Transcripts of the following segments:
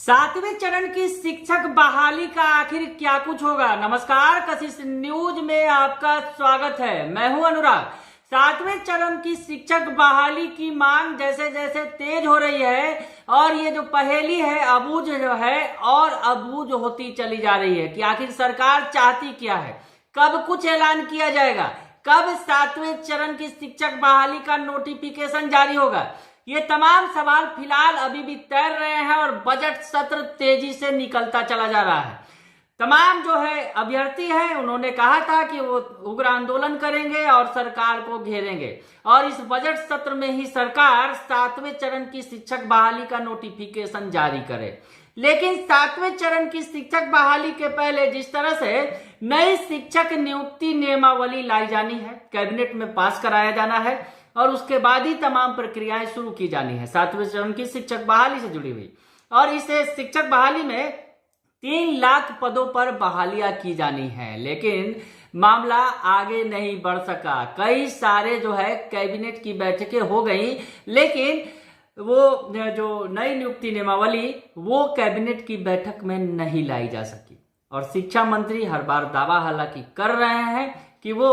सातवें चरण की शिक्षक बहाली का आखिर क्या कुछ होगा। नमस्कार, कशिश न्यूज में आपका स्वागत है। मैं हूं अनुराग। सातवें चरण की शिक्षक बहाली की मांग जैसे जैसे तेज हो रही है और ये जो पहेली है अबूझ जो है और अबूझ होती चली जा रही है कि आखिर सरकार चाहती क्या है, कब कुछ ऐलान किया जाएगा, कब सातवें चरण की शिक्षक बहाली का नोटिफिकेशन जारी होगा। ये तमाम सवाल फिलहाल अभी भी तैर रहे हैं और बजट सत्र तेजी से निकलता चला जा रहा है। तमाम जो है अभ्यर्थी हैं, उन्होंने कहा था कि वो उग्र आंदोलन करेंगे और सरकार को घेरेंगे और इस बजट सत्र में ही सरकार सातवें चरण की शिक्षक बहाली का नोटिफिकेशन जारी करे। लेकिन सातवें चरण की शिक्षक बहाली के पहले जिस तरह से नई शिक्षक नियुक्ति नियमावली लाई जानी है, कैबिनेट में पास कराया जाना है और उसके बाद ही तमाम प्रक्रियाएं शुरू की जानी है सातवें चरण की शिक्षक बहाली से जुड़ी हुई। और इस शिक्षक बहाली में 3 लाख पदों पर बहालियां की जानी है, लेकिन मामला आगे नहीं बढ़ सका। कई सारे जो है कैबिनेट की बैठकें हो गई, लेकिन वो जो नई नियुक्ति नियमावली वो कैबिनेट की बैठक में नहीं लाई जा सकी। और शिक्षा मंत्री हर बार दावा हालांकि कर रहे हैं कि वो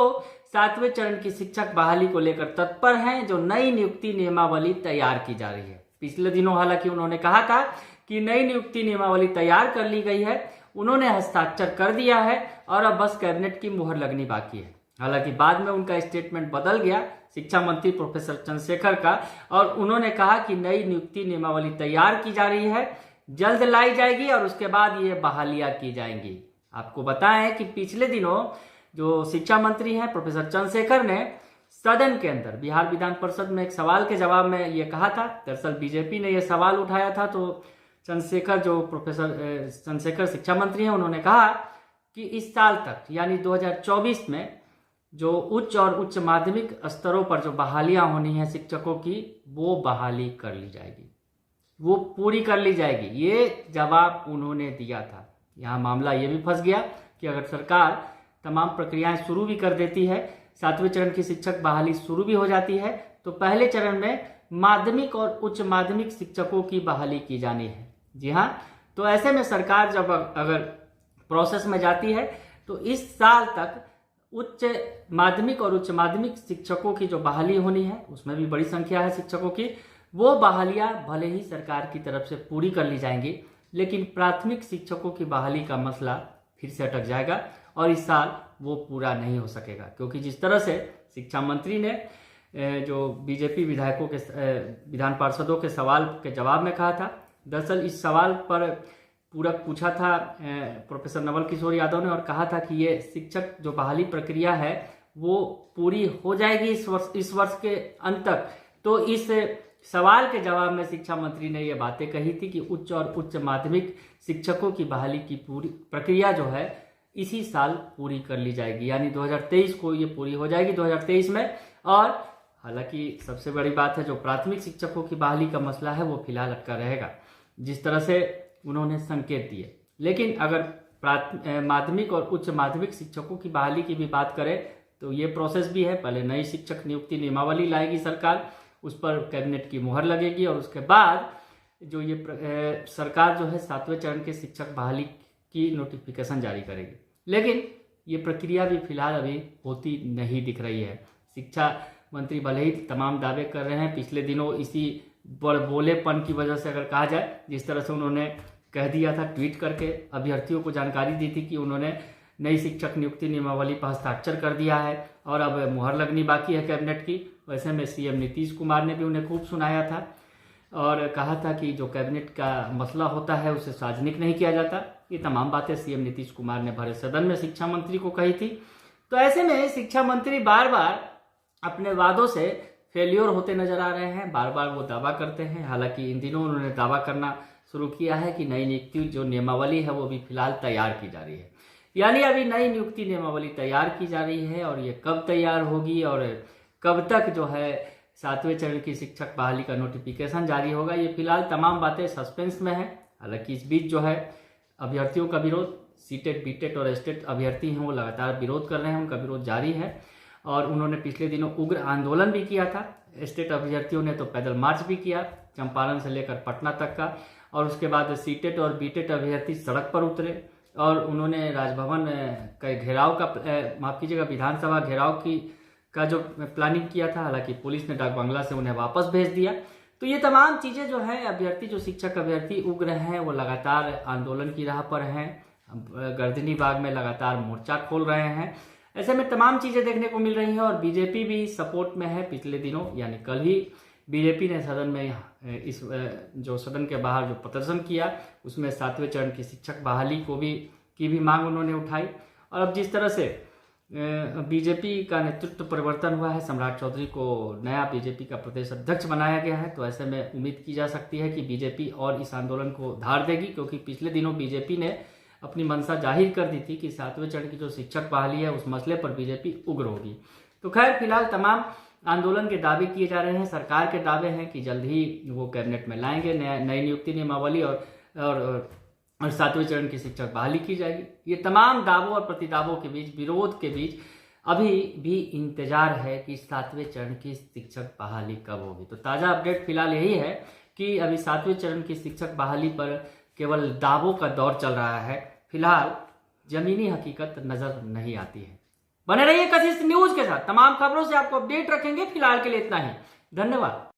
सातवें चरण की शिक्षक बहाली को लेकर तत्पर हैं, जो नई नियुक्ति नियमावली तैयार की जा रही है। पिछले दिनों हालांकि उन्होंने कहा था कि नई नियुक्ति नियमावली तैयार कर ली गई है, उन्होंने हस्ताक्षर कर दिया है और अब बस कैबिनेट की मुहर लगनी बाकी है। हालांकि बाद में उनका स्टेटमेंट बदल गया शिक्षा मंत्री प्रोफेसर चंद्रशेखर का, और उन्होंने कहा कि नई नियुक्ति नियमावली तैयार की जा रही है, जल्द लाई जाएगी और उसके बाद ये बहालियां की जाएंगी। आपको बताएं कि पिछले दिनों जो शिक्षा मंत्री हैं प्रोफेसर चंद्रशेखर ने सदन के अंदर बिहार विधान परिषद में एक सवाल के जवाब में ये कहा था। दरअसल बीजेपी ने ये सवाल उठाया था, तो चंद्रशेखर जो प्रोफेसर चंद्रशेखर शिक्षा मंत्री हैं, उन्होंने कहा कि इस साल तक यानी 2024 में जो उच्च और उच्च माध्यमिक स्तरों पर जो बहालियां होनी है शिक्षकों की, वो बहाली कर ली जाएगी, वो पूरी कर ली जाएगी। ये जवाब उन्होंने दिया था। यहाँ मामला ये भी फंस गया कि अगर सरकार तमाम प्रक्रियाएं शुरू भी कर देती है, सातवें चरण की शिक्षक बहाली शुरू भी हो जाती है, तो पहले चरण में माध्यमिक और उच्च माध्यमिक शिक्षकों की बहाली की जानी है। जी हाँ, तो ऐसे में सरकार जब अगर प्रोसेस में जाती है तो इस साल तक उच्च माध्यमिक और उच्च माध्यमिक शिक्षकों की जो बहाली होनी है, उसमें भी बड़ी संख्या है शिक्षकों की, वो बहालियां भले ही सरकार की तरफ से पूरी कर ली जाएंगी, लेकिन प्राथमिक शिक्षकों की बहाली का मसला फिर से अटक जाएगा और इस साल वो पूरा नहीं हो सकेगा। क्योंकि जिस तरह से शिक्षा मंत्री ने जो बीजेपी विधायकों के विधान पार्षदों के सवाल के जवाब में कहा था, दरअसल इस सवाल पर पूरा पूछा था प्रोफेसर नवल किशोर यादव ने और कहा था कि ये शिक्षक जो बहाली प्रक्रिया है वो पूरी हो जाएगी इस वर्ष के अंत तक। तो इस सवाल के जवाब में शिक्षा मंत्री ने ये बातें कही थी कि उच्च और उच्च माध्यमिक शिक्षकों की बहाली की पूरी प्रक्रिया जो है इसी साल पूरी कर ली जाएगी, यानी 2023 को ये पूरी हो जाएगी 2023 में। और हालांकि सबसे बड़ी बात है, जो प्राथमिक शिक्षकों की बहाली का मसला है वो फिलहाल अटका रहेगा, जिस तरह से उन्होंने संकेत दिए। लेकिन अगर माध्यमिक और उच्च माध्यमिक शिक्षकों की बहाली की भी बात करें तो ये प्रोसेस भी है। पहले नई शिक्षक नियुक्ति नियमावली लाएगी सरकार, उस पर कैबिनेट की मुहर लगेगी और उसके बाद जो ये सरकार जो है सातवें चरण के शिक्षक बहाली की नोटिफिकेशन जारी करेगी। लेकिन ये प्रक्रिया भी फिलहाल अभी होती नहीं दिख रही है। शिक्षा मंत्री भले ही तमाम दावे कर रहे हैं, पिछले दिनों इसी बोलेपन की वजह से अगर कहा जाए, जिस तरह से उन्होंने कह दिया था, ट्वीट करके अभ्यर्थियों को जानकारी दी थी कि उन्होंने नई शिक्षक नियुक्ति नियमावली पर हस्ताक्षर कर दिया है और अब मुहर लगनी बाकी है कैबिनेट की। वैसे में सीएम नीतीश कुमार ने भी उन्हें खूब सुनाया था और कहा था कि जो कैबिनेट का मसला होता है उसे सार्वजनिक नहीं किया जाता। ये तमाम बातें सीएम नीतीश कुमार ने भरे सदन में शिक्षा मंत्री को कही थी। तो ऐसे में शिक्षा मंत्री बार बार अपने वादों से फेल्योर होते नजर आ रहे हैं, बार बार वो दावा करते हैं। हालांकि इन दिनों उन्होंने दावा करना शुरू किया है कि नई नियुक्ति जो नियमावली है वो भी फिलहाल तैयार की जा रही है, यानी अभी नई नियुक्ति नियमावली तैयार की जा रही है और ये कब तैयार होगी और कब तक जो है सातवें चरण की शिक्षक बहाली का नोटिफिकेशन जारी होगा, ये फिलहाल तमाम बातें सस्पेंस में है। हालांकि इस बीच जो है अभ्यर्थियों का विरोध, सीटेट बीटेट और एस्टेट अभ्यर्थी हैं वो लगातार विरोध कर रहे हैं, उनका विरोध जारी है और उन्होंने पिछले दिनों उग्र आंदोलन भी किया था। एस्टेट अभ्यर्थियों ने तो पैदल मार्च भी किया चंपारण से लेकर पटना तक का, और उसके बाद सीटेट और बीटेट अभ्यर्थी सड़क पर उतरे और उन्होंने राजभवन का घेराव का माफ कीजिएगा विधानसभा घेराव का जो प्लानिंग किया था। हालांकि पुलिस ने डाक बंगला से उन्हें वापस भेज दिया। तो ये तमाम चीजें जो है अभ्यर्थी जो शिक्षक अभ्यर्थी उग्र हैं वो लगातार आंदोलन की राह पर हैं, गर्दनी बाग में लगातार मोर्चा खोल रहे हैं। ऐसे में तमाम चीजें देखने को मिल रही हैं और बीजेपी भी सपोर्ट में है। पिछले दिनों यानी कल ही बीजेपी ने सदन में इस जो सदन के बाहर जो प्रदर्शन किया उसमें 7वें चरण की शिक्षक बहाली की भी मांग उन्होंने उठाई। और अब जिस तरह से बीजेपी का नेतृत्व परिवर्तन हुआ है, सम्राट चौधरी को नया बीजेपी का प्रदेश अध्यक्ष बनाया गया है, तो ऐसे में उम्मीद की जा सकती है कि बीजेपी और इस आंदोलन को धार देगी, क्योंकि पिछले दिनों बीजेपी ने अपनी मंशा जाहिर कर दी थी कि 7वें चरण की जो शिक्षक बहाली है उस मसले पर बीजेपी उग्र होगी। तो खैर फिलहाल तमाम आंदोलन के दावे किए जा रहे हैं। सरकार के दावे हैं कि जल्द ही वो कैबिनेट में लाएंगे नई नियुक्ति नियमावली और 7वें चरण की शिक्षक बहाली की जाएगी। ये तमाम दावों और प्रतिदावों के बीच, विरोध के बीच अभी भी इंतजार है कि 7वें चरण की शिक्षक बहाली कब होगी। तो ताजा अपडेट फिलहाल यही है कि अभी 7वें चरण की शिक्षक बहाली पर केवल दावों का दौर चल रहा है। फिलहाल जमीनी हकीकत नजर नहीं आती है। बने रहिए कशिश न्यूज के साथ, तमाम खबरों से आपको अपडेट रखेंगे। फिलहाल के लिए इतना ही, धन्यवाद।